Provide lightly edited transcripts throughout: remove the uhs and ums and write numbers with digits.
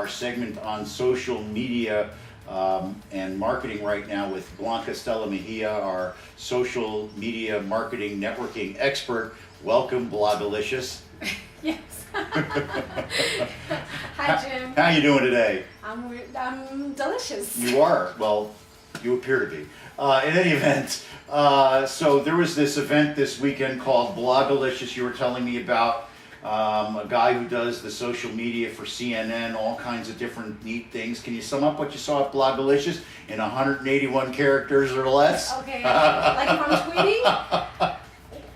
Segment on social media and marketing right now with Blanca Stella Mejia, our social media marketing networking expert. Welcome, Blogalicious. Yes. Hi, Jim. How you doing today? I'm delicious. You are. Well, you appear to be. In any event, so there was this event this weekend called Blogalicious. You were telling me about a guy who does the social media for CNN, all kinds of different neat things. Can you sum up what you saw at Blogalicious in 181 characters or less? Okay, like if I'm tweeting?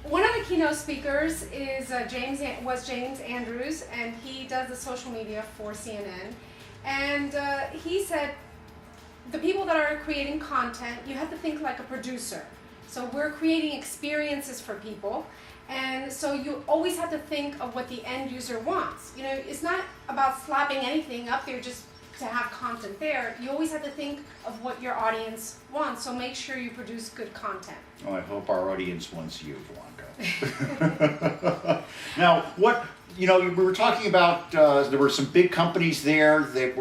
One of the keynote speakers is James Andrews, and he does the social media for CNN. And he said, the people that are creating content, you have to think like a producer. So we're creating experiences for people. And so you always have to think of what the end user wants. You know, it's not about slapping anything up there just to have content there. You always have to think of what your audience wants. So make sure you produce good content. Oh, I hope our audience wants you, Blanca. Now, we were talking about, there were some big companies there that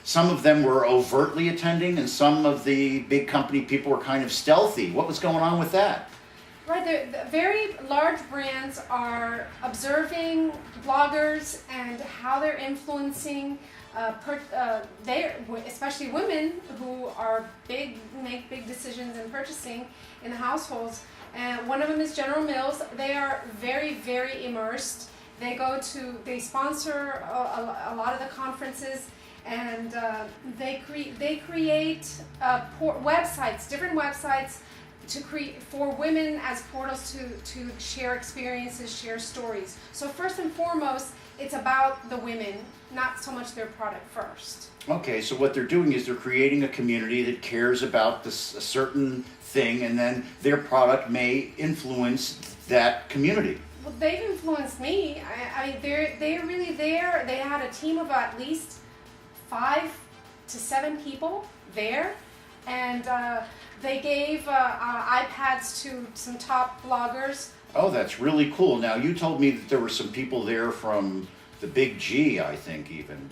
some of them were overtly attending, and some of the big company people were kind of stealthy. What was going on with that? Right, the very large brands are observing bloggers and how they're influencing, especially women who make big decisions in purchasing in the households. And one of them is General Mills. They are very, very immersed. They sponsor a lot of the conferences, and they create websites, different websites, to create for women as portals to share experiences, share stories. So first and foremost, it's about the women, not so much their product first. Okay, so what they're doing is they're creating a community that cares about a certain thing, and then their product may influence that community. Well, they've influenced me. I mean, they're really there. They had a team of at least 5 to 7 people there, and they gave iPads to some top bloggers. Oh, that's really cool. Now, you told me that there were some people there from the Big G, I think, even.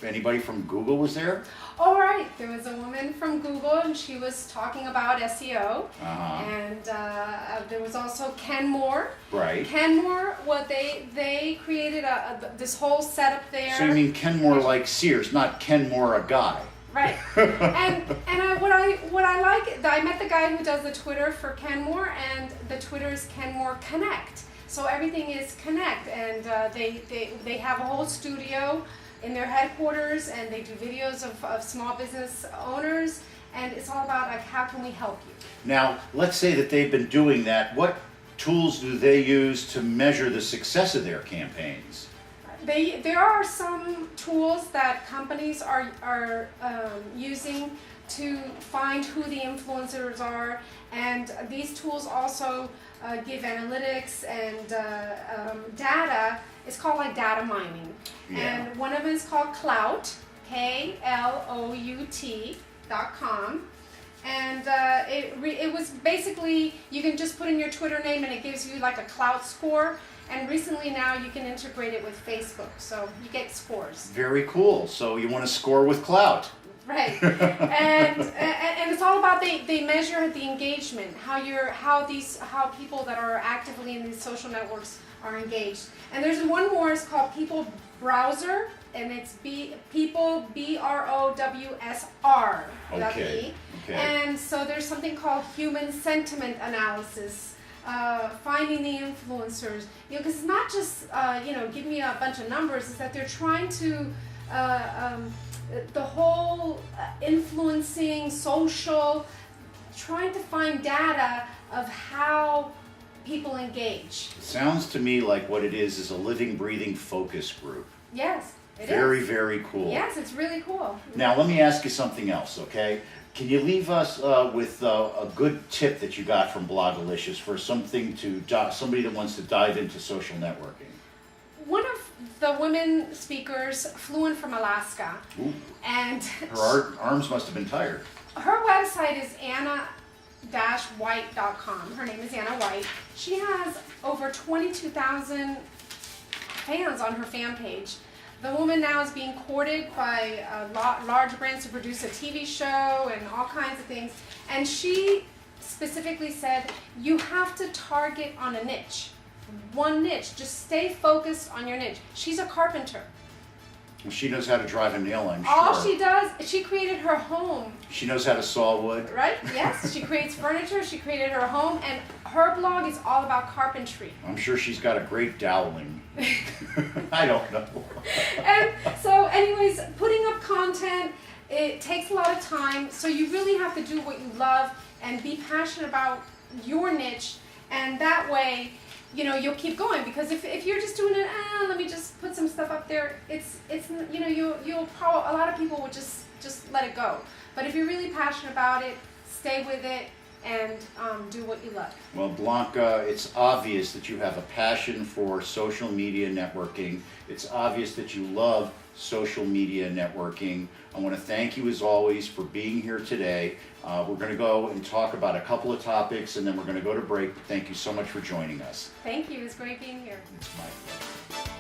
Anybody from Google was there? Oh, right. There was a woman from Google, and she was talking about SEO. And there was also Ken Moore. Right. Ken Moore, they created this whole setup there. So you mean Ken Moore like Sears, not Ken Moore a guy? Right. and what I like, I met the guy who does the Twitter for Ken Moore, and the Twitter is Ken Moore Connect. So everything is Connect, and they have a whole studio in their headquarters, and they do videos of small business owners, and it's all about like, how can we help you? Now, let's say that they've been doing that. What tools do they use to measure the success of their campaigns? There are some tools that companies are using to find who the influencers are, and these tools also give analytics and data. It's called like data mining. Yeah. And one of them is called Klout, KLOUT.com. And it was basically, you can just put in your Twitter name and it gives you like a Klout score. And recently now you can integrate it with Facebook, so you get scores. Very cool. So you want to score with Klout. Right. and it's all about they measure the engagement, how people that are actively in these social networks are engaged. And there's one more, it's called People Browser, and it's People BROWSR. Okay. And so there's something called human sentiment analysis. Finding the influencers, because it's not just give me a bunch of numbers. It's that they're trying to the whole influencing social, trying to find data of how people engage. It sounds to me like what it is a living, breathing focus group. Yes, it is. Very, very cool. Yes, it's really cool. Now let me ask you something else, okay? Can you leave us with a good tip that you got from Blogalicious for somebody that wants to dive into social networking? One of the women speakers flew in from Alaska. Ooh. And her arms must have been tired. Her website is White.com. Her name is Anna White. She has over 22,000 fans on her fan page. The woman now is being courted by large brands to produce a TV show and all kinds of things. And she specifically said, you have to target on a niche. One niche. Just stay focused on your niche. She's a carpenter. Well, she knows how to drive a nail, I'm sure. All she does, she created her home. She knows how to saw wood. Right? Yes. She creates furniture. She created her home. And her blog is all about carpentry. I'm sure she's got a great doweling. I don't know. And so anyways, putting up content, it takes a lot of time. So you really have to do what you love and be passionate about your niche. And that way, you know, you'll keep going, because if you're just doing it, let me just put some stuff up there, it's you know, you'll probably, a lot of people will just let it go. But if you're really passionate about it, stay with it and do what you love. Well, Blanca, it's obvious that you have a passion for social media networking. It's obvious that you love social media networking. I want to thank you as always for being here today. We're going to go and talk about a couple of topics, and then we're going to go to break. Thank you so much for joining us. Thank you. It was great being here. It's my pleasure.